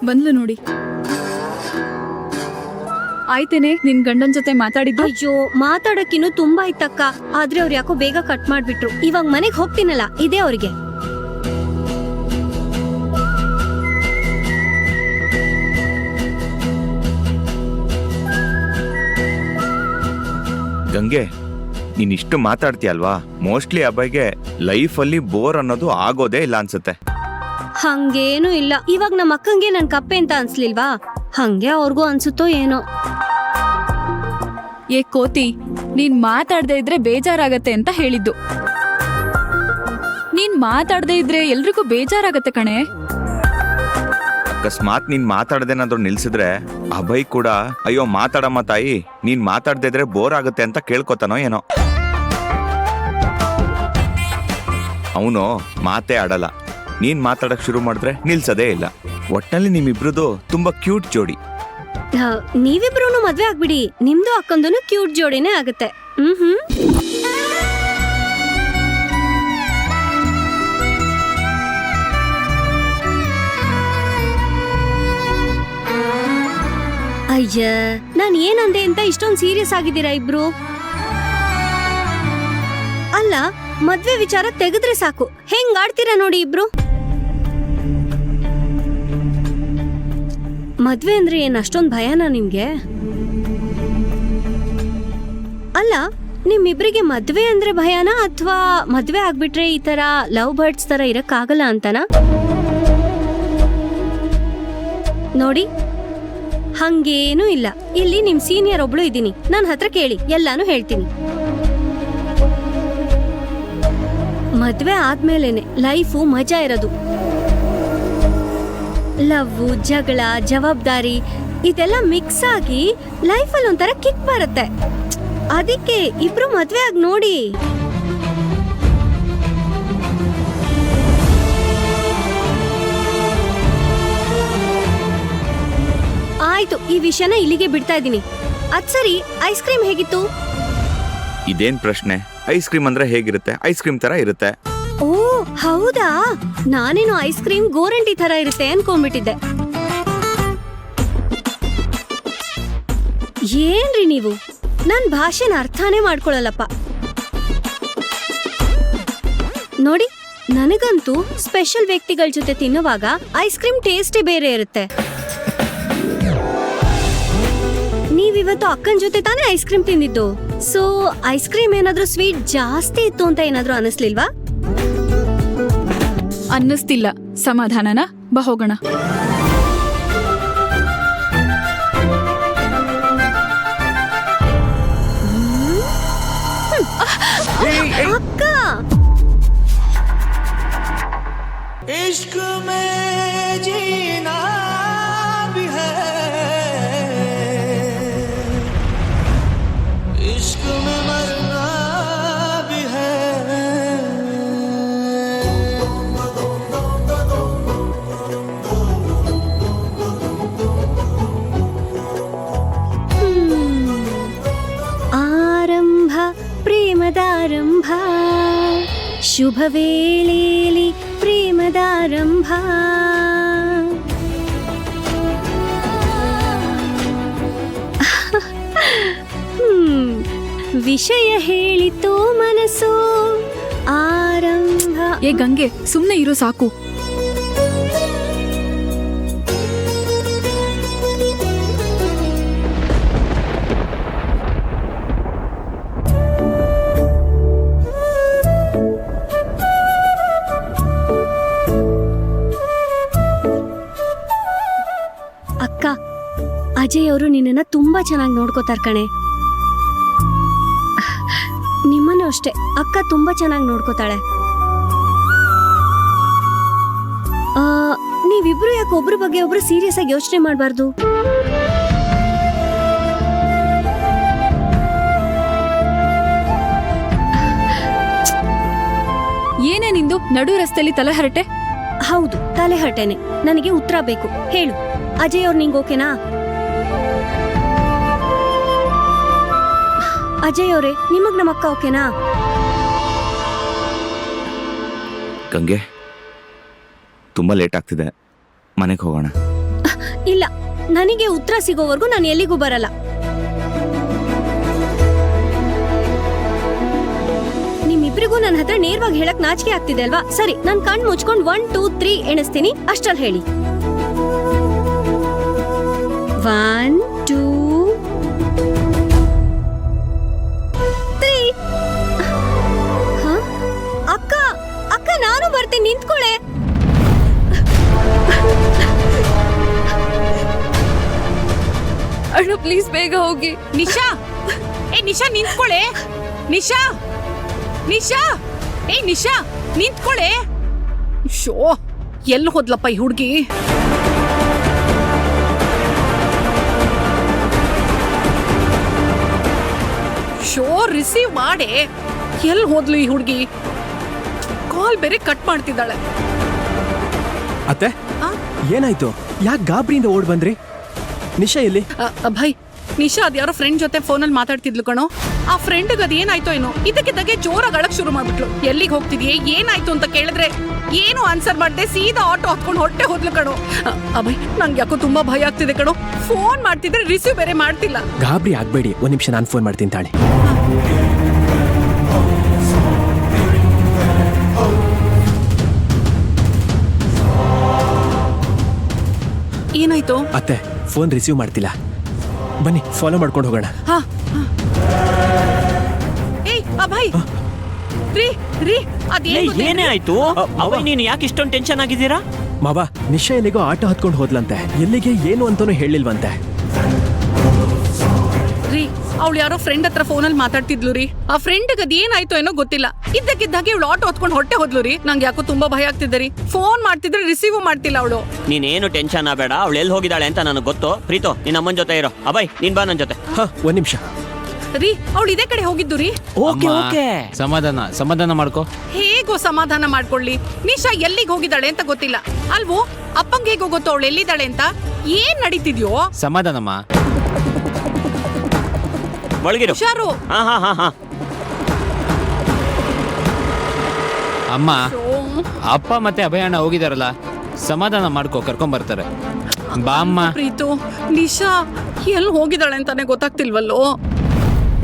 ಬಂದ್ಲು ನೋಡಿ. ಆಯ್ತೇನೆ ನಿನ್ ಗಂಡನ್ ಜೊತೆ ಮಾತಾಡಿದ್ದು? ಅಯ್ಯೋ, ಮಾತಾಡಕ್ಕಿನ್ನು ತುಂಬಾ ಇತ್ತಕ್ಕ. ಆದ್ರೆ ಅವ್ರು ಯಾಕೋ ಬೇಗ ಕಟ್ ಮಾಡ್ಬಿಟ್ರು. ಇವಾಗ ಮನೆಗ್ ಹೋಗ್ತೀನಲ್ಲ, ಇದೇ ಅವ್ರಿಗೆ. ಗಂಗೆ, ನೀನ್ ಇಷ್ಟು ಮಾತಾಡ್ತೀಯಲ್ವಾ, ಮೋಸ್ಟ್ಲಿ ಅಬ್ಬಾಯಿಗೆ ಲೈಫಲ್ಲಿ ಬೋರ್ ಅನ್ನೋದು ಆಗೋದೇ ಇಲ್ಲ ಅನ್ಸುತ್ತೆ. ಹಂಗೇನು ಇಲ್ಲ. ಇವಾಗ ನಮ್ಮ ಅಕ್ಕಂಗೆ ನನ್ ಕಪ್ಪೆ ಅಂತ ಅನ್ಸ್ಲಿಲ್ವಾ, ಹಂಗೆ ಅವ್ರಿಗೂ ಅನ್ಸುತ್ತೋ ಏನೋ. ಏ ಕೋತಿ, ನೀನ್ ಮಾತಾಡ್ದೇ ಇದ್ರೆ ಬೇಜಾರಾಗತ್ತೆ ಅಂತ ಹೇಳಿದ್ದು. ನೀನ್ ಮಾತಾಡ್ದೇ ಇದ್ರೆ ಎಲ್ರಿಗೂ ಬೇಜಾರಾಗತ್ತೆ ಕಣೆ. ಅಕಸ್ಮಾತ್ ನೀನ್ ಮಾತಾಡದೇನಾದ್ರೂ ನಿಲ್ಸಿದ್ರೆ ಅಭಯ್ ಕೂಡ ಅಯ್ಯೋ ಮಾತಾಡಮ್ಮ ತಾಯಿ, ನೀನ್ ಮಾತಾಡದೇ ಇದ್ರೆ ಬೋರ್ ಆಗುತ್ತೆ ಅಂತ ಕೇಳ್ಕೊತಾನೋ ಏನೋ. ಅವನು ಮಾತೇ ಆಡಲ್ಲ, ನೀನ್ ಮಾತಾಡಕ್ ಶುರು ಮಾಡಿದ್ರೆ ನಿಲ್ಸದೇ ಇಲ್ಲ. ಒಟ್ನಲ್ಲಿ ನಿಮ್ಮಿಬ್ರದು ತುಂಬಾ ಕ್ಯೂಟ್ ಜೋಡಿ. ನೀವಿಬ್ರು ಮದ್ವೆ ಆಗ್ಬಿಡಿ, ನಿಮ್ದು ಅಕ್ಕಂದೂ ಕ್ಯೂಟ್ ಜೋಡಿನೇ ಆಗುತ್ತೆ. ಅಯ್ಯ, ನಾನ್ ಏನಂದೆ ಅಂತ ಇಷ್ಟೊಂದು ಸೀರಿಯಸ್ ಆಗಿದ್ದೀರಾ ಇಬ್ರು? ಅಲ್ಲ, ಮದ್ವೆ ವಿಚಾರ ತೆಗೆದ್ರೆ ಸಾಕು ಹೆಂಗ್ ಆಡ್ತೀರಾ ನೋಡಿ ಇಬ್ರು. ಮದ್ವೆ ಅಂದ್ರೆ ಏನ್ ಅಷ್ಟೊಂದ್ ಭಯನಾ ನಿಮ್ಗೆ? ಅಲ್ಲ, ನಿಮ್ಮಿಬ್ರಿಗೆ ಮದ್ವೆ ಅಂದ್ರೆ ಭಯನಾ ಅಥವಾ ಮದ್ವೆ ಆಗ್ಬಿಟ್ರೆ ಈ ತರ ಲವ್ ಬರ್ಡ್ಸ್ ತರ ಇರಕ್ಕಾಗಲ್ಲ ಅಂತನಾ? ನೋಡಿ, ಹಂಗೇನೂ ಇಲ್ಲ. ಇಲ್ಲಿ ನಿಮ್ ಸೀನಿಯರ್ ಒಬ್ಳು ಇದ್ದೀನಿ, ನನ್ನ ಹತ್ರ ಕೇಳಿ, ಎಲ್ಲಾನು ಹೇಳ್ತೀನಿ. ಮದ್ವೆ ಆದ್ಮೇಲೆನೆ ಲೈಫು ಮಜಾ ಇರೋದು. ಲವ್, ಜಗಳ, ಜವಾಬ್ದಾರಿ ಇದೆಲ್ಲ ಮಿಕ್ಸ್ ಆಗಿ ಲೈಫಲ್ಲಿ ಒಂಥರ ಕಿಕ್ ಬರುತ್ತೆ. ಅದಕ್ಕೆ ಇಬ್ರು ಮದ್ವೆ ಆಗಿ ನೋಡಿ. ಆಯ್ತು, ಈ ವಿಷಯನ ಇಲ್ಲಿಗೆ ಬಿಡ್ತಾ ಇದ್ದೀನಿ. ಅದ್ ಸರಿ, ಐಸ್ ಕ್ರೀಮ್ ಹೇಗಿತ್ತು? ಇದೇನ್ ಪ್ರಶ್ನೆ? ಐಸ್ ಕ್ರೀಮ್ ಅಂದ್ರೆ ಹೇಗಿರುತ್ತೆ? ಐಸ್ ಕ್ರೀಮ್ ತರ ಇರುತ್ತೆ. ಓ ಹೌದಾ, ನಾನೇನು ಐಸ್ ಕ್ರೀಮ್ ಗೋರಂಟಿ ತರ ಇರುತ್ತೆ ಅನ್ಕೊಂಡ್ಬಿಟ್ಟಿದ್ದೆ. ಏನ್ರಿ ನೀವು, ನನ್ ಭಾಷೆನ ಅರ್ಥನೇ ಮಾಡ್ಕೊಳಲ್ಲಪ್ಪ. ನೋಡಿ, ನನಗಂತೂ ಸ್ಪೆಷಲ್ ವ್ಯಕ್ತಿಗಳ ಜೊತೆ ತಿನ್ನುವಾಗ ಐಸ್ ಕ್ರೀಮ್ ಟೇಸ್ಟೇ ಬೇರೆ ಇರುತ್ತೆ. ನೀವಿವತ್ತು ಅಕ್ಕನ ಜೊತೆ ತಾನೇ ಐಸ್ ಕ್ರೀಮ್ ತಿಂದಿದ್ದು, ಸೊ ಐಸ್ ಕ್ರೀಮ್ ಏನಾದ್ರೂ ಸ್ವೀಟ್ ಜಾಸ್ತಿ ಇತ್ತು ಅಂತ ಏನಾದ್ರೂ ಅನಿಸ್ಲಿಲ್ವಾ? ಅನ್ನಿಸ್ತಿಲ್ಲ. ಸಮಾಧಾನನ, ಬಾ ಹೋಗೋಣ. ಅಕ್ಕ, इश्क में जीना भी है, इश्क में मरना भी है. ಆರಂಭ ಪ್ರೇಮದಾರಂಭ, ಶುಭ ವೇಳೆಯಲ್ಲಿ ಪ್ರೇಮದಾರಂಭ. ವಿಷಯ ಹೇಳಿತು ಮನಸ್ಸು ಆರಂಭ. ಏ ಗಂಗೆ, ಸುಮ್ನೆ ಇರೋ ಸಾಕು. ಅಕ್ಕ, ಅಜಯ್ ಅವರು ನಿನ್ನನ್ನ ತುಂಬಾ ಚೆನ್ನಾಗಿ ನೋಡ್ಕೋತಾರ ಕಣೆ. ನಿಮ್ಮನ್ನು ಅಷ್ಟೇ ಅಕ್ಕ ತುಂಬಾ ಚೆನ್ನಾಗಿ ನೋಡ್ಕೋತಾಳೆ. ನೀವಿಬ್ರು ಯಾಕೆ ಒಬ್ರ ಬಗ್ಗೆ ಒಬ್ರು ಸೀರಿಯಸ್ ಆಗಿ ಯೋಚನೆ ಮಾಡಬಾರ್ದು? ಏನೇ ನಿಂದು ನಡು ರಸ್ತೆಯಲ್ಲಿ ತಲೆಹರಟೆ? ಹೌದು, ತಲೆಹರಟೆನೆ. ನನಗೆ ಉತ್ತರ ಬೇಕು, ಹೇಳು. ಅಜಯ್ ಅವ್ರು ನಿಂಗೆ ಓಕೆನಾ? ಅಜಯ್ ಅವರೇ, ನಿಮಗ್ ನಮ್ಮಕ್ಕ ಓಕೆನಾ? ಗಂಗೆ, ತುಂಬಾ ಲೇಟ್ ಆಗ್ತಿದೆ, ಮನೆಗೆ ಹೋಗೋಣ. ಇಲ್ಲ, ನನಗೆ ಉತ್ತರ ಸಿಗೋವರೆಗೂ ನಾನು ಎಲ್ಲಿಗೂ ಬರಲ್ಲ. ನಿಮ್ಮಿಬ್ರಿಗೂ ನನ್ನ ಹತ್ರ ನೇರವಾಗಿ ಹೇಳಕ್ ನಾಚಿಕೆ ಆಗ್ತಿದೆ ಅಲ್ವಾ? ಸರಿ, ನಾನು ಕಣ್ ಮುಚ್ಕೊಂಡು 1 2 3 ಎಣಿಸ್ತೀನಿ, ಅಷ್ಟಲ್ಲಿ ಹೇಳಿ. 1 2 3. ಅಕ್ಕ ಅಕ್ಕ, ನಾನು ಬರ್ತೀನಿ, ನಿಂತ್ಕೊಳ್ಳೆ. ಅಣ್ಣ ಪ್ಲೀಸ್ ಬೇಗ ಹೋಗಿ. ನಿಶಾ, ನಿಶಾ ನಿಂತ್ಕೊಳ್ಳೆ. ನಿಶಾ, ನಿಶಾ, ನಿಶಾ ನಿಂತ್ಕೊಳ್ಳೆ. ಶೋ, ಎಲ್ಲಿ ಹೋದ್ಲಪ್ಪ ಈ ಹುಡುಗಿ? ಶೋ ರಿಸೀವ್ ಮಾಡೆ. ಎಲ್ಲಿ ಹೋದ್ಲು ಈ ಹುಡುಗಿ? ಕಾಲ್ ಬೇರೆ ಕಟ್ ಮಾಡ್ತಿದ್ದಾಳೆ. ಅತ್ತೆ, ಏನಾಯ್ತು? ಯಾಕೆ ಗಾಬರಿಯಿಂದ ಓಡ್ ಬಂದ್ರಿ? ನಿಶಾ ಎಲ್ಲಿ? ಭಯ್, ನಿಶಾ ಅದ್ಯಾರೋ ಫ್ರೆಂಡ್ ಜೊತೆ ಫೋನಲ್ಲಿ ಮಾತಾಡ್ತಿದ್ಲು ಕಣೋ. ಆ ಫ್ರೆಂಡ್ಗೆ ಅದು ಏನಾಯ್ತೋ ಏನೋ, ಇದಕ್ಕಿದ್ದಾಗೆ ಜೋರಾಗಿ ಅಳಕ್ ಶುರು ಮಾಡ್ಬಿಟ್ಲು. ಎಲ್ಲಿಗೆ ಹೋಗ್ತಿದ್ಯೆ, ಏನಾಯ್ತು ಅಂತ ಕೇಳಿದ್ರೆ ಏನು ಆನ್ಸರ್ ಮಾಡದೆ ಸೀದಾ ಆಟೋ ಹತ್ಕೊಂಡು ಹೊಟ್ಟೆ ಹೋದ್ಲು ಕಣೋ. ಅಭಯ್, ನಂಗೆ ಯಾಕೋ ತುಂಬಾ ಭಯ ಆಗ್ತಿದೆ ಕಣೋ. ಫೋನ್ ಮಾಡ್ತಿದ್ರೆ ರಿಸೀವ್ ಬೇರೆ ಮಾಡ್ತಿಲ್ಲ. ಗಾಬರಿ ಆಗ್ಬೇಡಿ, ಒಂದ್ ನಿಮಿಷ ನಾನು ಫೋನ್ ಮಾಡ್ತೀನಿ ತಾಳಿ. ಏನಾಯ್ತು? ಅತ್ತೆ, ಫೋನ್ ರಿಸೀವ್ ಮಾಡ್ತಿಲ್ಲ. ಬನ್ನಿ ಫಾಲೋ ಮಾಡ್ಕೊಂಡು ಹೋಗೋಣ. ಅಭಯ್, ರೀ ರೀ, ಏನೇ ಆಯ್ತು? ಅವ ನೀನು ಯಾಕೆ ಇಷ್ಟೊಂದು ಟೆನ್ಷನ್ ಆಗಿದ್ದೀರಾ? ಮಾವ, ನಿಶಾ ಎಲ್ಲಿಗೋ ಆಟೋ ಹತ್ಕೊಂಡು ಹೋದ್ಲಂತೆ. ಎಲ್ಲಿಗೆ ಏನು ಅಂತಾನು ಹೇಳಿಲ್ವಂತೆ. ರೀ, ಅವಳು ಯಾರೋ ಫ್ರೆಂಡ್ ಹತ್ರ ಫೋನಲ್ಲಿ ಮಾತಾಡ್ತಿದ್ಲು ರೀ. ಆ ಫ್ರೆಂಡ್ಗೆ ಅದು ಏನಾಯ್ತು ಏನೋ ಗೊತ್ತಿಲ್ಲ. ಇದ್ದಕ್ಕಿದ್ದಾಗೆ ಇವಳು ಆಟೋ ಹೊತ್ಕೊಂಡು ಹೊಟ್ಟೆ ಹೋದ್ಲು ರೀ. ನಂಗೆ ಯಾಕೋ ತುಂಬಾ ಭಯ ಆಗ್ತಿದೆ ರೀ. ಫೋನ್ ಮಾಡ್ತಿದ್ರೆ ರಿಸೀವ್ ಮಾಡ್ತಿಲ್ಲ ಅವಳು. ನೀನೇನು ಟೆನ್ಷನ್ ಆಗಬೇಡ, ಅವಳು ಎಲ್ಲಿ ಹೋಗಿದ್ದಾಳೆ ಅಂತ ನನಗೆ ಗೊತ್ತು. ಪ್ರೀತು, ನಿನ್ನ ಅಮ್ಮನ ಜೊತೆ ಇರೋ. ಅಭಯ್, ನೀನ್ ಬಾ ನನ್ನ ಜೊತೆ. ಒಂದ್ ನಿಮಿಷ ರೀ, ಅವಳು ಇದೇ ಕಡೆ ಹೋಗಿದ್ದು ರೀ. ಓಕೆ ಓಕೆ, ಸಮಾಧಾನ ಮಾಡ್ಕೋ. ಹೇಗೋ ಸಮಾಧಾನ ಮಾಡ್ಕೊಳ್ಳಿ. ನಿಶಾ ಎಲ್ಲಿಗೆ ಹೋಗಿದ್ದಾಳೆ ಅಂತ ಗೊತ್ತಿಲ್ಲ ಅಲ್ವೋ? ಅಪ್ಪಂಗೆ ಹೇಗೋ ಗೊತ್ತು ಅವಳು ಎಲ್ಲಿದ್ದಾಳೆ ಅಂತ. ಏನ್ ನಡೀತಿದ್ಯೋ? ಸಮಾಧಾನಮ್ಮ. ಒಳಗಿರು. ಹುಷಾರು. ಹಾ. ಅಮ್ಮ, ಅಪ್ಪ ಮತ್ತೆ ಅಭಯಣ್ಣ ಹೋಗಿದಾರಲ್ಲ, ಸಮಾಧಾನ ಮಾಡ್ಕೋ, ಕರ್ಕೊಂಡ್ ಬರ್ತಾರೆ. ಬಾ ಅಮ್ಮ. ಪ್ರೀತು, ನಿಶಾ ಎಲ್ಲಿ ಹೋಗಿದ್ದಾಳೆ ಅಂತಾನೆ ಗೊತ್ತಾಗ್ತಿಲ್ವಲ್ಲೋ.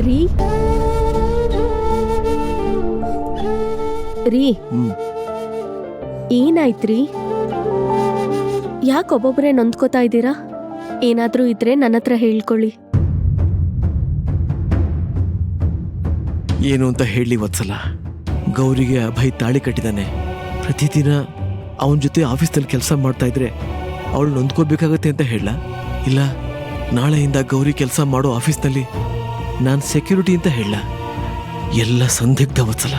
ರೀ ರೀ, ಏನಾಯ್ತ್ರಿ? ಯಾಕೆ ಒಬ್ಬೊಬ್ಬರೇ ನೊಂದ್ಕೋತಾ ಇದ್ದೀರಾ? ಏನಾದ್ರೂ ಇದ್ರೆ ನನ್ನ ಹತ್ರ ಹೇಳ್ಕೊಳ್ಳಿ. ಏನು ಅಂತ ಹೇಳಿ ವತ್ಸಲ, ಗೌರಿಗೆ ಅಭಯ್ ತಾಳಿ ಕಟ್ಟಿದ್ದಾನೆ. ಪ್ರತಿದಿನ ಅವನ ಜೊತೆ ಆಫೀಸ್ನಲ್ಲಿ ಕೆಲಸ ಮಾಡ್ತಾ ಇದ್ರೆ ಅವಳು ನೊಂದ್ಕೋಬೇಕಾಗತ್ತೆ ಅಂತ ಹೇಳ. ಇಲ್ಲ, ನಾಳೆಯಿಂದ ಗೌರಿ ಕೆಲಸ ಮಾಡೋ ಆಫೀಸ್ನಲ್ಲಿ ನಾನು ಸೆಕ್ಯೂರಿಟಿ ಅಂತ ಹೇಳ. ಎಲ್ಲ ಸಂದಿಗ್ಧ ವತ್ಸಲ.